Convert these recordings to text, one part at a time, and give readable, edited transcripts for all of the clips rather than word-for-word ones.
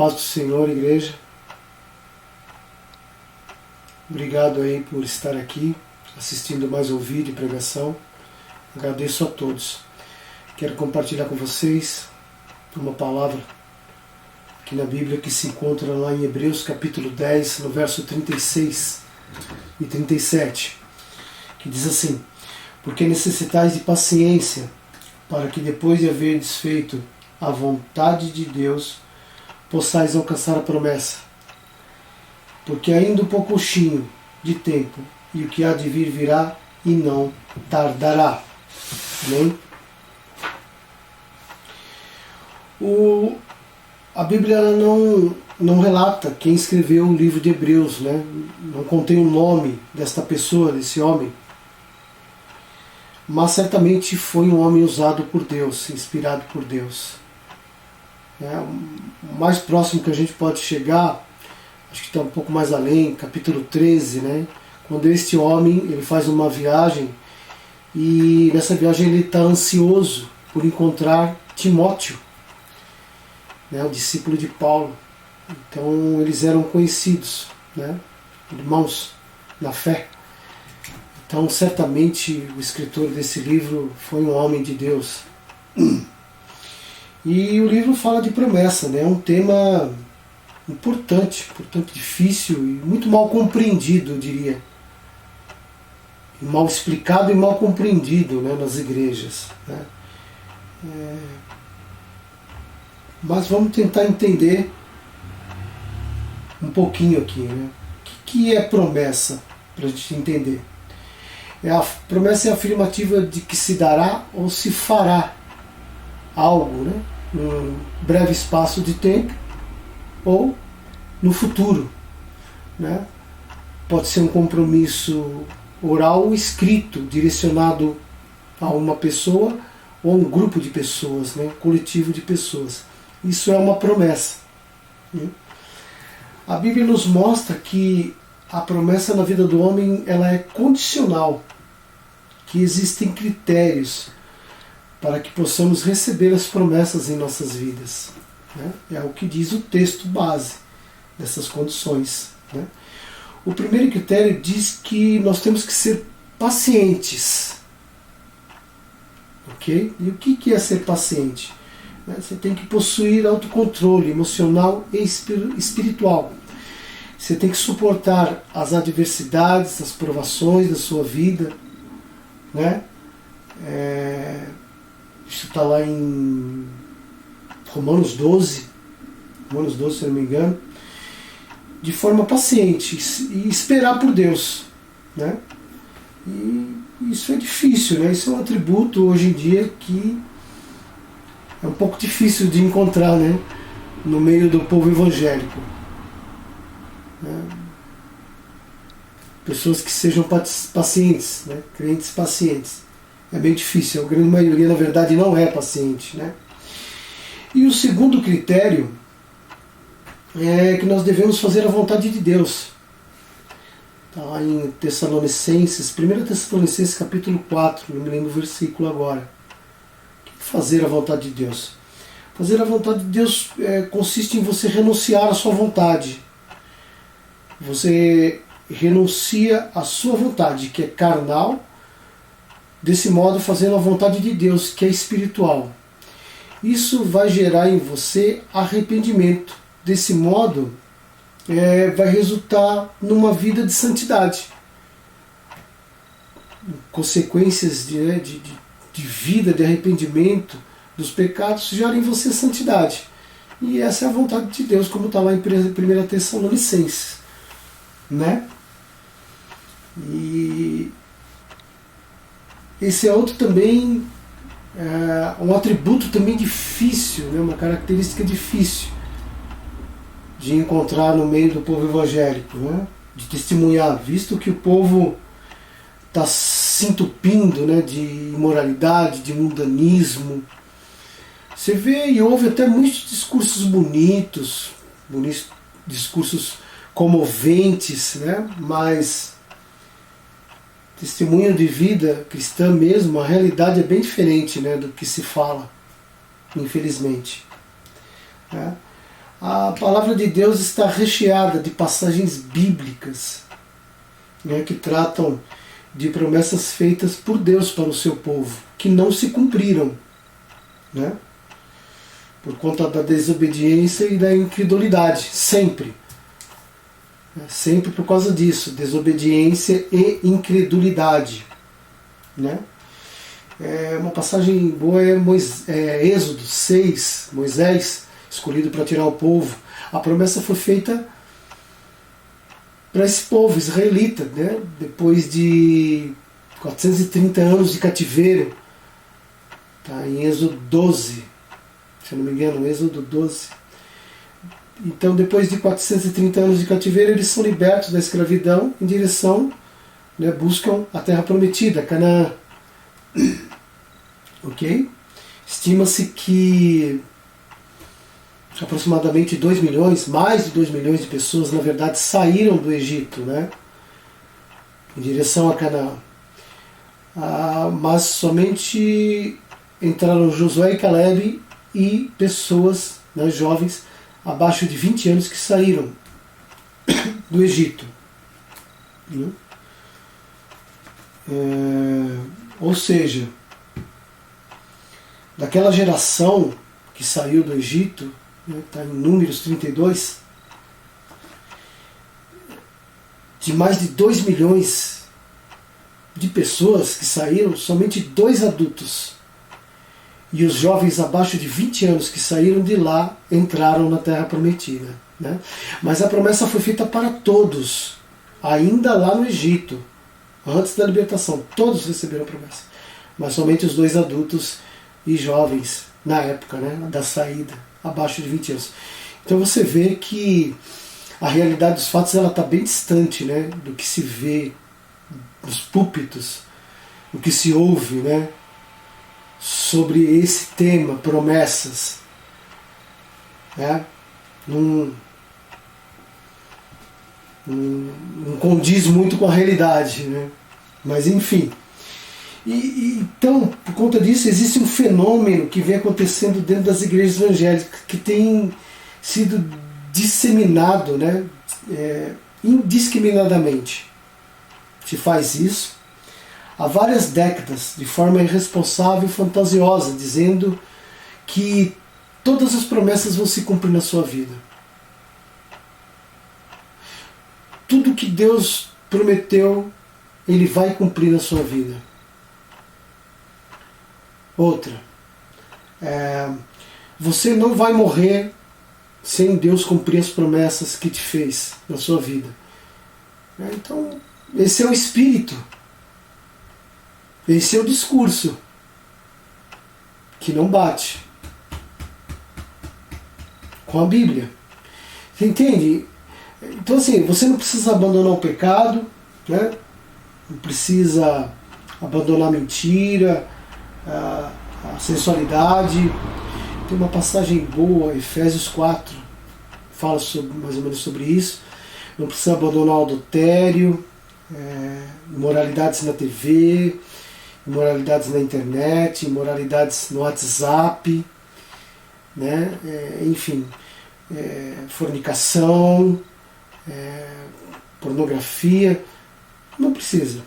paz do Senhor, igreja. Obrigado aí por estar aqui, assistindo mais um vídeo de pregação. Agradeço a todos. Quero compartilhar com vocês uma palavra aqui na Bíblia que se encontra lá em Hebreus capítulo 10, no verso 36 e 37, que diz assim: porque necessitais de paciência, para que depois de haver desfeito a vontade de Deus, possais alcançar a promessa. Porque ainda um pouquinho de tempo, e o que há de vir virá, e não tardará. Amém? A Bíblia não relata quem escreveu o livro de Hebreus, né? Não contém o nome desta pessoa, desse homem. Mas certamente foi um homem usado por Deus, inspirado por Deus. O mais próximo que a gente pode chegar, acho que está um pouco mais além, capítulo 13, né? Quando este homem ele faz uma viagem, e nessa viagem ele está ansioso por encontrar Timóteo, né? O discípulo de Paulo. Então eles eram conhecidos, né? Irmãos na fé. Então certamente o escritor desse livro foi um homem de Deus. E o livro fala de promessa, né? É um tema importante, portanto difícil e muito mal compreendido, eu diria. E mal explicado e mal compreendido, né, nas igrejas, né? Mas vamos tentar entender um pouquinho aqui, né? O que é promessa, para a gente entender? A promessa é a afirmativa de que se dará ou se fará algo, né? Num breve espaço de tempo ou no futuro, né? Pode ser um compromisso oral ou escrito, direcionado a uma pessoa ou a um grupo de pessoas, né? Coletivo de pessoas. Isso é uma promessa, né? A Bíblia nos mostra que a promessa na vida do homem ela é condicional, que existem critérios para que possamos receber as promessas em nossas vidas, né? É o que diz o texto base dessas condições, né? O primeiro critério diz que nós temos que ser pacientes. Ok? E o que é ser paciente? Você tem que possuir autocontrole emocional e espiritual. Você tem que suportar as adversidades, as provações da sua vida, né? Isso está lá em Romanos 12, se eu não me engano, de forma paciente e esperar por Deus, né? E isso é difícil, né? Isso é um atributo hoje em dia que é um pouco difícil de encontrar, né, no meio do povo evangélico, né? Pessoas que sejam pacientes, né? Crentes pacientes. É bem difícil, a grande maioria na verdade não é paciente, né? E o segundo critério é que nós devemos fazer a vontade de Deus. Está lá em Tessalonicenses, 1 Tessalonicenses capítulo 4, não me lembro o versículo agora. Fazer a vontade de Deus. Fazer a vontade de Deus consiste em você renunciar à sua vontade. Você renuncia à sua vontade, que é carnal, desse modo fazendo a vontade de Deus, que é espiritual. Isso vai gerar em você arrependimento. Desse modo, vai resultar numa vida de santidade. Consequências de vida, de arrependimento dos pecados, geram em você santidade. E essa é a vontade de Deus, como está lá em 1 Tessalonicenses, né? E esse é outro também, um atributo também difícil, né? Uma característica difícil de encontrar no meio do povo evangélico, né? De testemunhar, visto que o povo está se entupindo, né, de imoralidade, de mundanismo. Você vê e ouve até muitos discursos bonitos, discursos comoventes, né, mas testemunho de vida cristã mesmo, a realidade é bem diferente, né, do que se fala, infelizmente, né? A palavra de Deus está recheada de passagens bíblicas, né, que tratam de promessas feitas por Deus para o seu povo, que não se cumpriram, né, por conta da desobediência e da incredulidade, sempre. Sempre por causa disso, desobediência e incredulidade. Né? Uma passagem boa é Êxodo 6, Moisés, escolhido para tirar o povo. A promessa foi feita para esse povo israelita, né? Depois de 430 anos de cativeiro. Tá? Em Êxodo 12, se eu não me engano, Êxodo 12. Então, depois de 430 anos de cativeiro, eles são libertos da escravidão em direção, né, buscam a terra prometida, Canaã. Ok? Estima-se que aproximadamente 2 milhões, mais de 2 milhões de pessoas, na verdade, saíram do Egito, né, em direção a Canaã. Mas somente entraram Josué e Caleb e pessoas, né, jovens, abaixo de 20 anos que saíram do Egito. Ou seja, daquela geração que saiu do Egito, está em Números 32, de mais de 2 milhões de pessoas que saíram, somente 2 adultos e os jovens abaixo de 20 anos que saíram de lá entraram na Terra Prometida. Né? Mas a promessa foi feita para todos, ainda lá no Egito, antes da libertação. Todos receberam a promessa, mas somente os 2 adultos e jovens, na época, né, da saída, abaixo de 20 anos. Então você vê que a realidade dos fatos está bem distante, né, do que se vê nos púlpitos, do que se ouve, né, sobre esse tema, promessas. Né? Não condiz muito com a realidade. Né? Mas enfim. Então, por conta disso, existe um fenômeno que vem acontecendo dentro das igrejas evangélicas, que tem sido disseminado, né, indiscriminadamente. Se faz isso há várias décadas, de forma irresponsável e fantasiosa, dizendo que todas as promessas vão se cumprir na sua vida. Tudo que Deus prometeu, Ele vai cumprir na sua vida. Outra, você não vai morrer sem Deus cumprir as promessas que te fez na sua vida. Então, esse é o espírito. Esse é o discurso que não bate com a Bíblia. Você entende? Então assim, você não precisa abandonar o pecado, né? Não precisa abandonar a mentira, a sensualidade. Tem uma passagem boa, Efésios 4, fala mais ou menos sobre isso. Não precisa abandonar o adultério, imoralidades na TV, imoralidades na internet, imoralidades no WhatsApp, né? Enfim, fornicação, pornografia. Não precisa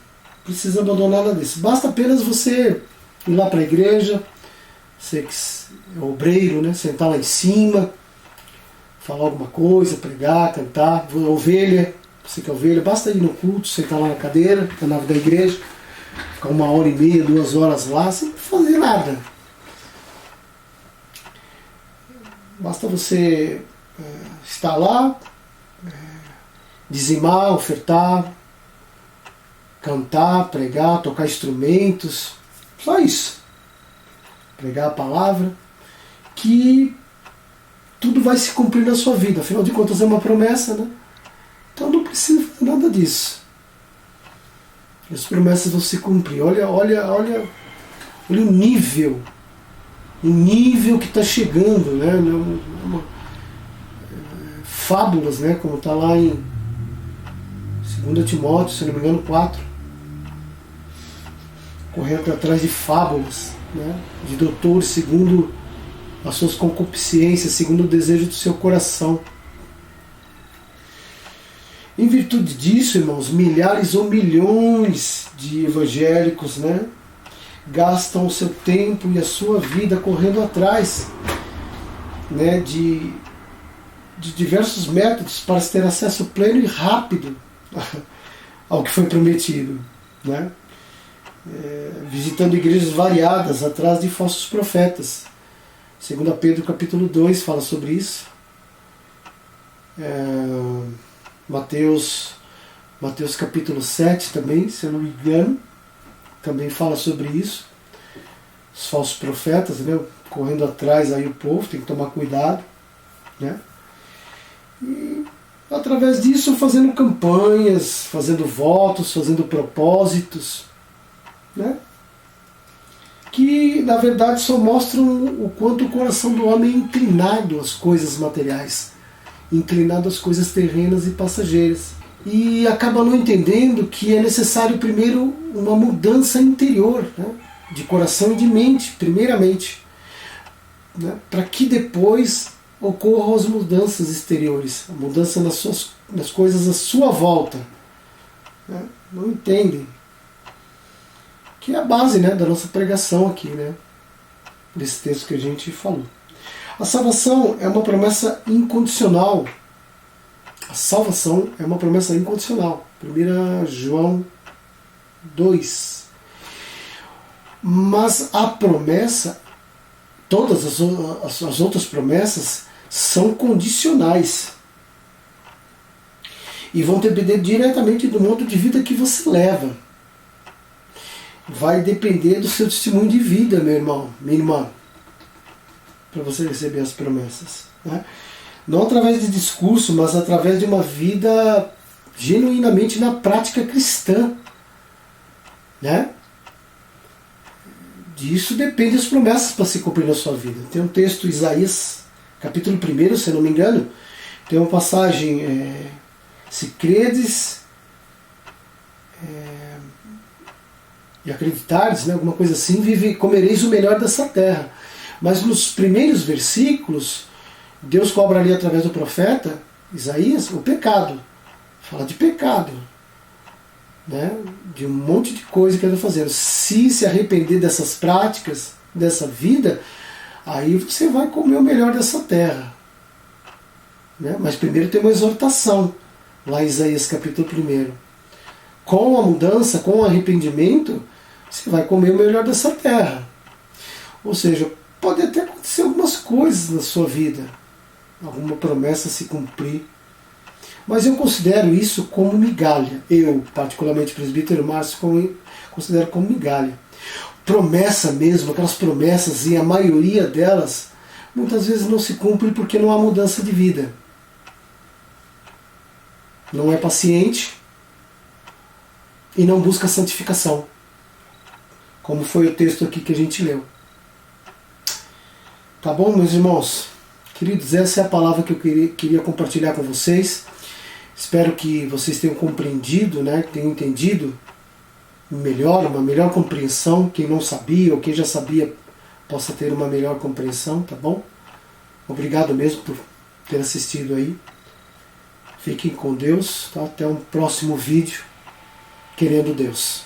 abandonar nada disso. Basta apenas você ir lá para a igreja, você que é obreiro, né? Sentar lá em cima, falar alguma coisa, pregar, cantar. Ovelha, você que é ovelha, basta ir no culto, sentar lá na cadeira, na nave da igreja, ficar 1h30, 2 horas lá, sem fazer nada. Basta você estar lá, dizimar, ofertar, cantar, pregar, tocar instrumentos, só isso. Pregar a palavra, que tudo vai se cumprir na sua vida. Afinal de contas é uma promessa, né? Então não precisa fazer nada disso. As promessas vão se cumprir. Olha o nível que está chegando, né? Fábulas, né? Como está lá em 2 Timóteo, se não me engano, 4. Correndo atrás de fábulas, né? De doutores segundo as suas concupiscências, segundo o desejo do seu coração. Em virtude disso, irmãos, milhares ou milhões de evangélicos, né, gastam o seu tempo e a sua vida correndo atrás, né, de diversos métodos para se ter acesso pleno e rápido ao que foi prometido, né? Visitando igrejas variadas atrás de falsos profetas. 2 Pedro capítulo 2 fala sobre isso. Mateus capítulo 7 também, se eu não me engano, também fala sobre isso. Os falsos profetas, né, correndo atrás aí o povo, tem que tomar cuidado, né? E através disso fazendo campanhas, fazendo votos, fazendo propósitos, né? Que na verdade só mostram o quanto o coração do homem é inclinado às coisas materiais, inclinado às coisas terrenas e passageiras. E acaba não entendendo que é necessário primeiro uma mudança interior, né? De coração e de mente, primeiramente, né? Para que depois ocorram as mudanças exteriores, a mudança nas coisas à sua volta, né? Não entendem. Que é a base, né, da nossa pregação aqui, né? Desse texto que a gente falou. A salvação é uma promessa incondicional. A salvação é uma promessa incondicional. 1 João 2. Mas a promessa, todas as outras promessas são condicionais. E vão depender diretamente do modo de vida que você leva. Vai depender do seu testemunho de vida, meu irmão, minha irmã, para você receber as promessas, né? Não através de discurso, mas através de uma vida genuinamente na prática cristã, né? Disso depende as promessas para se cumprir na sua vida. Tem um texto, Isaías, capítulo 1, se eu não me engano, tem uma passagem, se credes e acreditares, né, alguma coisa assim, comereis o melhor dessa terra. Mas nos primeiros versículos, Deus cobra ali através do profeta Isaías o pecado. Fala de pecado, né, de um monte de coisa que ele está fazendo. Se arrepender dessas práticas, dessa vida, aí você vai comer o melhor dessa terra, né? Mas primeiro tem uma exortação, lá em Isaías capítulo 1. Com a mudança, com o arrependimento, você vai comer o melhor dessa terra. Ou seja, pode até acontecer algumas coisas na sua vida, alguma promessa se cumprir, mas eu considero isso como migalha. Eu, particularmente, presbítero Márcio, considero como migalha. Promessa mesmo, aquelas promessas, e a maioria delas, muitas vezes não se cumpre porque não há mudança de vida. Não é paciente e não busca santificação, como foi o texto aqui que a gente leu. Tá bom, meus irmãos? Queridos, essa é a palavra que eu queria compartilhar com vocês. Espero que vocês tenham compreendido, né, tenham entendido melhor, uma melhor compreensão. Quem não sabia ou quem já sabia possa ter uma melhor compreensão, tá bom? Obrigado mesmo por ter assistido aí. Fiquem com Deus, tá? Até um próximo vídeo, querendo Deus.